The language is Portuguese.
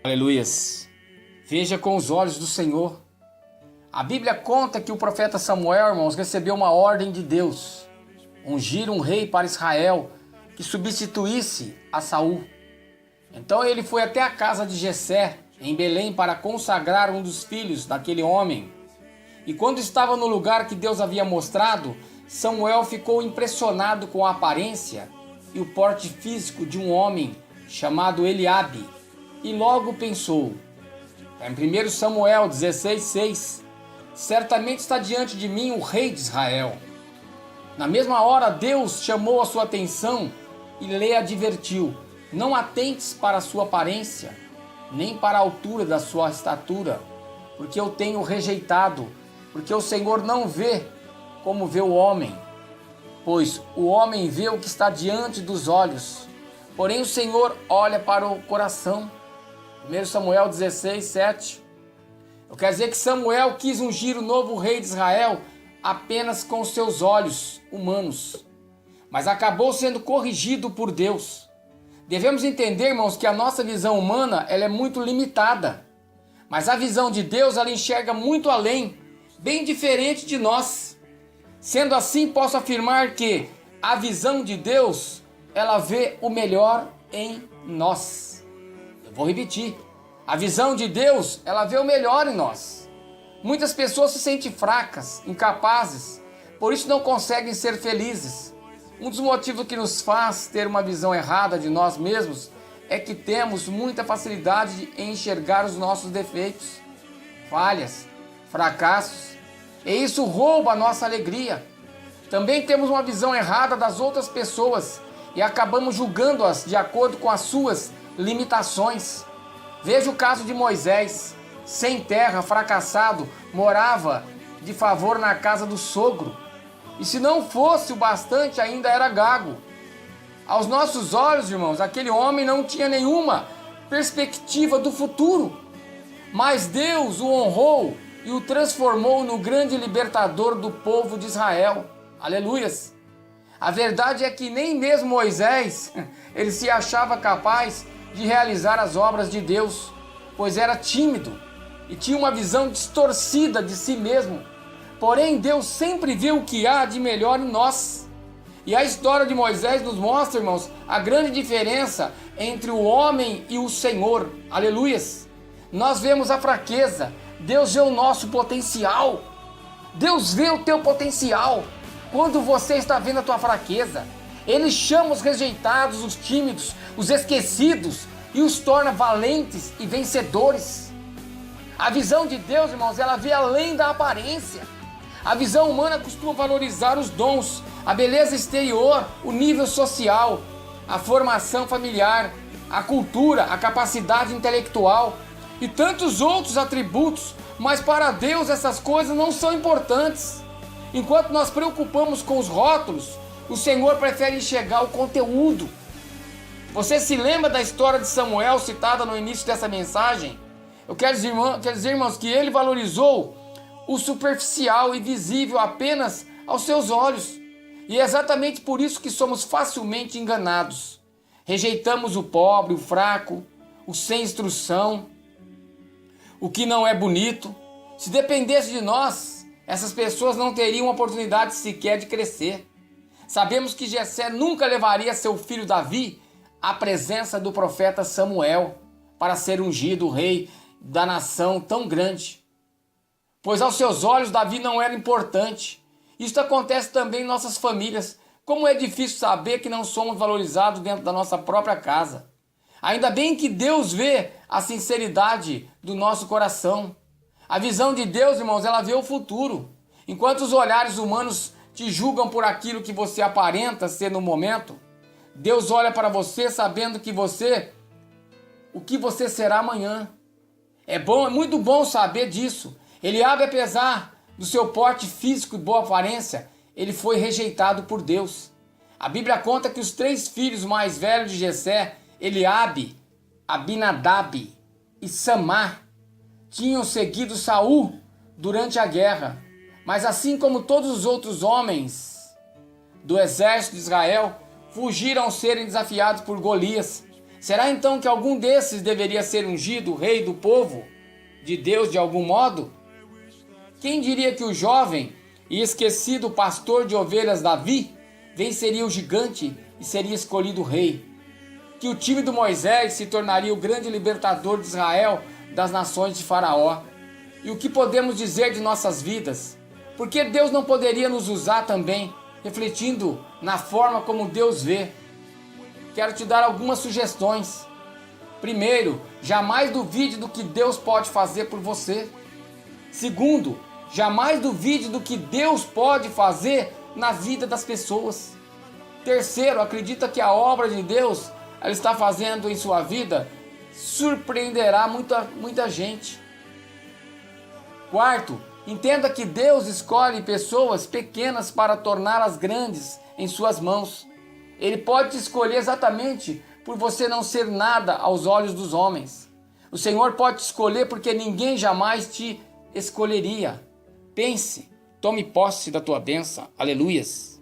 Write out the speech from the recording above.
Aleluias. Veja com os olhos do Senhor. A Bíblia conta que o profeta Samuel, irmãos, recebeu uma ordem de Deus, ungir um rei para Israel que substituísse a Saul. Então ele foi até a casa de Jessé, em Belém, para consagrar um dos filhos daquele homem. E quando estava no lugar que Deus havia mostrado, Samuel ficou impressionado com a aparência e o porte físico de um homem chamado Eliabe. E logo pensou, em 1 Samuel 16:6, certamente está diante de mim o rei de Israel. Na mesma hora Deus chamou a sua atenção e lhe advertiu, não atentes para a sua aparência, nem para a altura da sua estatura, porque eu tenho rejeitado, porque o Senhor não vê como vê o homem, pois o homem vê o que está diante dos olhos, porém o Senhor olha para o coração. 1 Samuel 16:7. Eu quero dizer que Samuel quis ungir o novo rei de Israel apenas com seus olhos humanos, mas acabou sendo corrigido por Deus. Devemos entender, irmãos, que a nossa visão humana ela é muito limitada, mas a visão de Deus ela enxerga muito além, bem diferente de nós. Sendo assim, posso afirmar que a visão de Deus ela vê o melhor em nós. Vou repetir, a visão de Deus, ela vê o melhor em nós. Muitas pessoas se sentem fracas, incapazes, por isso não conseguem ser felizes. Um dos motivos que nos faz ter uma visão errada de nós mesmos é que temos muita facilidade em enxergar os nossos defeitos, falhas, fracassos, e isso rouba a nossa alegria. Também temos uma visão errada das outras pessoas e acabamos julgando-as de acordo com as suas limitações. Veja o caso de Moisés, sem terra, fracassado, morava de favor na casa do sogro, e se não fosse o bastante ainda era gago. Aos nossos olhos, irmãos, aquele homem não tinha nenhuma perspectiva do futuro, mas Deus o honrou e o transformou no grande libertador do povo de Israel. Aleluias! A verdade é que nem mesmo Moisés, ele se achava capaz de realizar as obras de Deus, pois era tímido e tinha uma visão distorcida de si mesmo. Porém, Deus sempre vê o que há de melhor em nós. E a história de Moisés nos mostra, irmãos, a grande diferença entre o homem e o Senhor. Aleluias! Nós vemos a fraqueza, Deus vê o nosso potencial. Deus vê o teu potencial quando você está vendo a tua fraqueza. Ele chama os rejeitados, os tímidos, os esquecidos e os torna valentes e vencedores. A visão de Deus, irmãos, ela vê além da aparência. A visão humana costuma valorizar os dons, a beleza exterior, o nível social, a formação familiar, a cultura, a capacidade intelectual e tantos outros atributos, mas para Deus essas coisas não são importantes. Enquanto nós preocupamos com os rótulos, o Senhor prefere enxergar o conteúdo. Você se lembra da história de Samuel citada no início dessa mensagem? Eu quero dizer, irmãos, que ele valorizou o superficial e visível apenas aos seus olhos. E é exatamente por isso que somos facilmente enganados. Rejeitamos o pobre, o fraco, o sem instrução, o que não é bonito. Se dependesse de nós, essas pessoas não teriam oportunidade sequer de crescer. Sabemos que Jessé nunca levaria seu filho Davi à presença do profeta Samuel para ser ungido rei da nação tão grande, pois aos seus olhos Davi não era importante. Isso acontece também em nossas famílias. Como é difícil saber que não somos valorizados dentro da nossa própria casa. Ainda bem que Deus vê a sinceridade do nosso coração. A visão de Deus, irmãos, ela vê o futuro. Enquanto os olhares humanos te julgam por aquilo que você aparenta ser no momento, Deus olha para você sabendo que o que você será amanhã. É muito bom saber disso. Eliabe, apesar do seu porte físico e boa aparência, ele foi rejeitado por Deus. A Bíblia conta que os 3 filhos mais velhos de Jessé, Eliabe, Abinadab e Samar, tinham seguido Saul durante a guerra. Mas assim como todos os outros homens do exército de Israel, fugiram ao serem desafiados por Golias. Será então que algum desses deveria ser ungido rei do povo de Deus de algum modo? Quem diria que o jovem e esquecido pastor de ovelhas Davi venceria o gigante e seria escolhido rei? Que o tímido Moisés se tornaria o grande libertador de Israel das nações de Faraó? E o que podemos dizer de nossas vidas? Por que Deus não poderia nos usar também, refletindo na forma como Deus vê? Quero te dar algumas sugestões. Primeiro, jamais duvide do que Deus pode fazer por você. Segundo, jamais duvide do que Deus pode fazer na vida das pessoas. Terceiro, acredita que a obra de Deus ela está fazendo em sua vida surpreenderá muita gente. Quarto, entenda que Deus escolhe pessoas pequenas para torná-las grandes em suas mãos. Ele pode te escolher exatamente por você não ser nada aos olhos dos homens. O Senhor pode te escolher porque ninguém jamais te escolheria. Pense, tome posse da tua bênção. Aleluias.